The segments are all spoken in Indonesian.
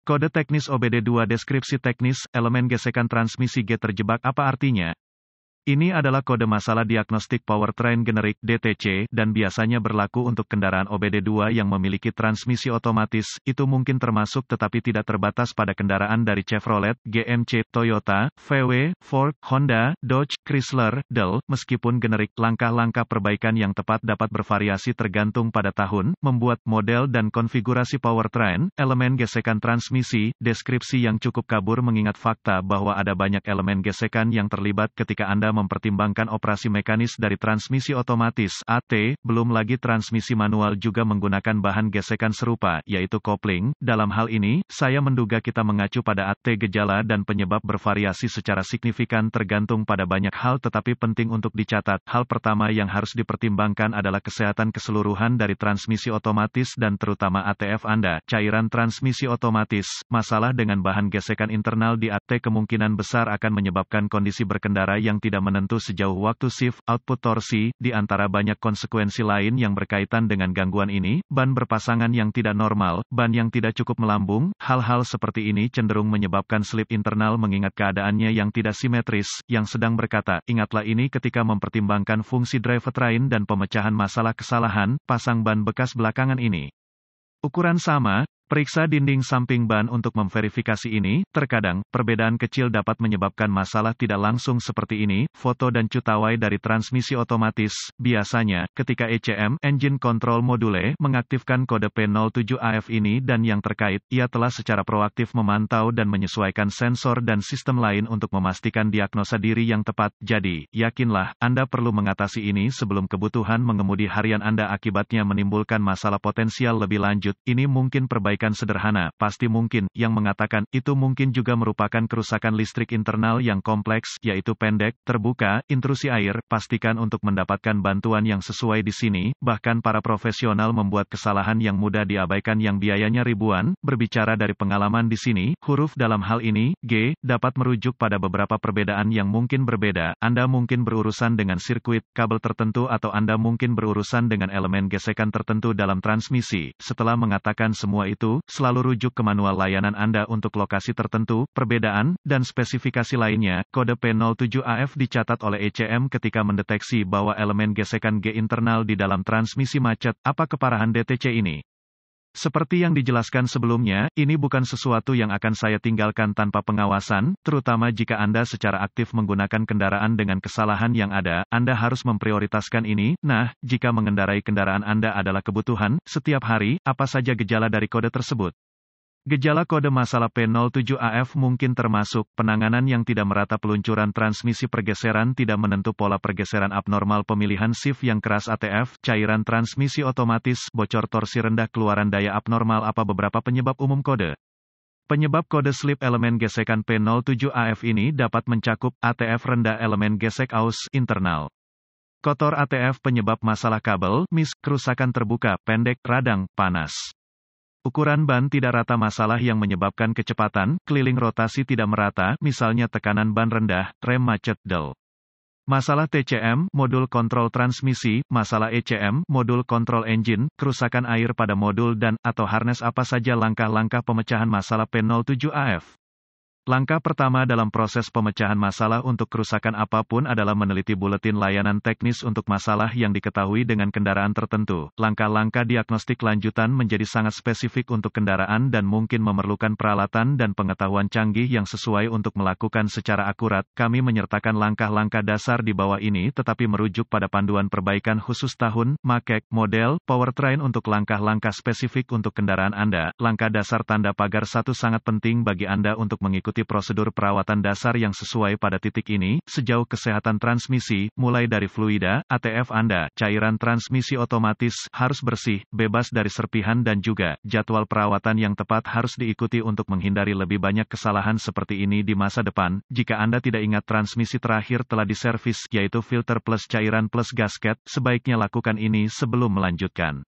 Kode teknis OBD2 deskripsi teknis, elemen gesekan transmisi G terjebak apa artinya? Ini adalah kode masalah diagnostik powertrain generik (DTC) dan biasanya berlaku untuk kendaraan OBD2 yang memiliki transmisi otomatis. Itu mungkin termasuk tetapi tidak terbatas pada kendaraan dari Chevrolet, GMC, Toyota, VW, Ford, Honda, Dodge, Chrysler, Dell. Meskipun generik, langkah-langkah perbaikan yang tepat dapat bervariasi tergantung pada tahun, membuat, model dan konfigurasi powertrain, elemen gesekan transmisi, deskripsi yang cukup kabur mengingat fakta bahwa ada banyak elemen gesekan yang terlibat ketika Anda mempertimbangkan operasi mekanis dari transmisi otomatis (AT), belum lagi transmisi manual juga menggunakan bahan gesekan serupa, yaitu kopling. Dalam hal ini, saya menduga kita mengacu pada AT. Gejala dan penyebab bervariasi secara signifikan tergantung pada banyak hal tetapi penting untuk dicatat. Hal pertama yang harus dipertimbangkan adalah kesehatan keseluruhan dari transmisi otomatis dan terutama ATF Anda. Cairan transmisi otomatis, masalah dengan bahan gesekan internal di AT kemungkinan besar akan menyebabkan kondisi berkendara yang tidak menentu sejauh waktu shift, output torsi, di antara banyak konsekuensi lain yang berkaitan dengan gangguan ini, ban berpasangan yang tidak normal, ban yang tidak cukup melambung, hal-hal seperti ini cenderung menyebabkan slip internal mengingat keadaannya yang tidak simetris, yang sedang berkata, ingatlah ini ketika mempertimbangkan fungsi drivetrain dan pemecahan masalah kesalahan, pasang ban bekas belakangan ini. Ukuran sama, periksa dinding samping ban untuk memverifikasi ini. Terkadang, perbedaan kecil dapat menyebabkan masalah tidak langsung seperti ini. Foto dan cutaway dari transmisi otomatis. Biasanya, ketika ECM, Engine Control Module, mengaktifkan kode P07AF ini dan yang terkait, ia telah secara proaktif memantau dan menyesuaikan sensor dan sistem lain untuk memastikan diagnosa diri yang tepat. Jadi, yakinlah, Anda perlu mengatasi ini sebelum kebutuhan mengemudi harian Anda akibatnya menimbulkan masalah potensial lebih lanjut. Ini mungkin perbaikan sederhana, pasti mungkin, yang mengatakan, itu mungkin juga merupakan kerusakan listrik internal yang kompleks, yaitu pendek, terbuka, intrusi air. Pastikan untuk mendapatkan bantuan yang sesuai di sini, bahkan para profesional membuat kesalahan yang mudah diabaikan yang biayanya ribuan. Berbicara dari pengalaman di sini, huruf dalam hal ini, G, dapat merujuk pada beberapa perbedaan yang mungkin berbeda. Anda mungkin berurusan dengan sirkuit, kabel tertentu atau Anda mungkin berurusan dengan elemen gesekan tertentu dalam transmisi. Setelah mengatakan semua itu, selalu rujuk ke manual layanan Anda untuk lokasi tertentu, perbedaan, dan spesifikasi lainnya. Kode P07AF dicatat oleh ECM ketika mendeteksi bahwa elemen gesekan G internal di dalam transmisi macet. Apa keparahan DTC ini? Seperti yang dijelaskan sebelumnya, ini bukan sesuatu yang akan saya tinggalkan tanpa pengawasan, terutama jika Anda secara aktif menggunakan kendaraan dengan kesalahan yang ada. Anda harus memprioritaskan ini. Nah, jika mengendarai kendaraan Anda adalah kebutuhan, setiap hari, apa saja gejala dari kode tersebut? Gejala kode masalah P07AF mungkin termasuk, penanganan yang tidak merata peluncuran transmisi pergeseran tidak menentu pola pergeseran abnormal pemilihan shift yang keras ATF, cairan transmisi otomatis, bocor torsi rendah keluaran daya abnormal. Apa beberapa penyebab umum kode? Penyebab kode slip elemen gesekan P07AF ini dapat mencakup, ATF rendah elemen gesek aus, internal. Kotor ATF penyebab masalah kabel, kerusakan terbuka, pendek, radang, panas. Ukuran ban tidak rata masalah yang menyebabkan kecepatan, keliling rotasi tidak merata, misalnya tekanan ban rendah, rem macet, del. Masalah TCM, modul kontrol transmisi, masalah ECM, modul kontrol engine, kerusakan air pada modul dan, atau harness. Apa saja langkah-langkah pemecahan masalah P07AF? Langkah pertama dalam proses pemecahan masalah untuk kerusakan apapun adalah meneliti buletin layanan teknis untuk masalah yang diketahui dengan kendaraan tertentu. Langkah-langkah diagnostik lanjutan menjadi sangat spesifik untuk kendaraan dan mungkin memerlukan peralatan dan pengetahuan canggih yang sesuai untuk melakukan secara akurat. Kami menyertakan langkah-langkah dasar di bawah ini tetapi merujuk pada panduan perbaikan khusus tahun, make, model, powertrain untuk langkah-langkah spesifik untuk kendaraan Anda. Langkah dasar tanda pagar 1 sangat penting bagi Anda untuk mengikuti prosedur perawatan dasar yang sesuai pada titik ini. Sejauh kesehatan transmisi, mulai dari fluida, ATF Anda, cairan transmisi otomatis, harus bersih, bebas dari serpihan dan juga, jadwal perawatan yang tepat harus diikuti untuk menghindari lebih banyak kesalahan seperti ini di masa depan. Jika Anda tidak ingat transmisi terakhir telah diservis, yaitu filter plus cairan plus gasket, sebaiknya lakukan ini sebelum melanjutkan.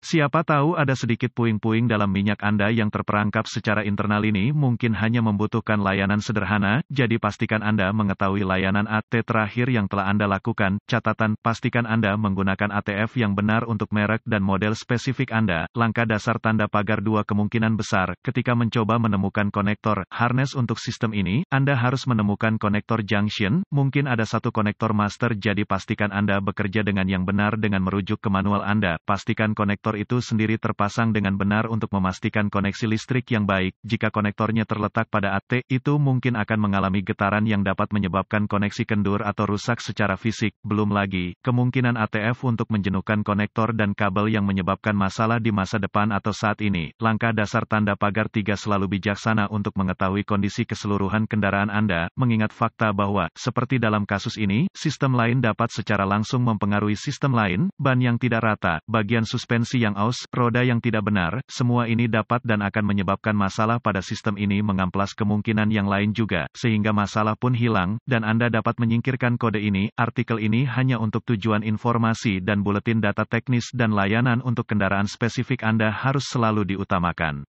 Siapa tahu ada sedikit puing-puing dalam minyak Anda yang terperangkap secara internal ini mungkin hanya membutuhkan layanan sederhana, jadi pastikan Anda mengetahui layanan AT terakhir yang telah Anda lakukan. Catatan, pastikan Anda menggunakan ATF yang benar untuk merek dan model spesifik Anda. Langkah dasar tanda pagar dua kemungkinan besar. Ketika mencoba menemukan konektor harness untuk sistem ini, Anda harus menemukan konektor junction, mungkin ada satu konektor master, jadi pastikan Anda bekerja dengan yang benar dengan merujuk ke manual Anda. Pastikan konektor itu sendiri terpasang dengan benar untuk memastikan koneksi listrik yang baik. Jika konektornya terletak pada AT, itu mungkin akan mengalami getaran yang dapat menyebabkan koneksi kendur atau rusak secara fisik. Belum lagi, kemungkinan ATF untuk menjenuhkan konektor dan kabel yang menyebabkan masalah di masa depan atau saat ini. Langkah dasar tanda pagar 3 selalu bijaksana untuk mengetahui kondisi keseluruhan kendaraan Anda, mengingat fakta bahwa, seperti dalam kasus ini, sistem lain dapat secara langsung mempengaruhi sistem lain, ban yang tidak rata, bagian suspensi yang aus, roda yang tidak benar, semua ini dapat dan akan menyebabkan masalah pada sistem ini mengamplas kemungkinan yang lain juga, sehingga masalah pun hilang, dan Anda dapat menyingkirkan kode ini. Artikel ini hanya untuk tujuan informasi dan buletin data teknis dan layanan untuk kendaraan spesifik Anda harus selalu diutamakan.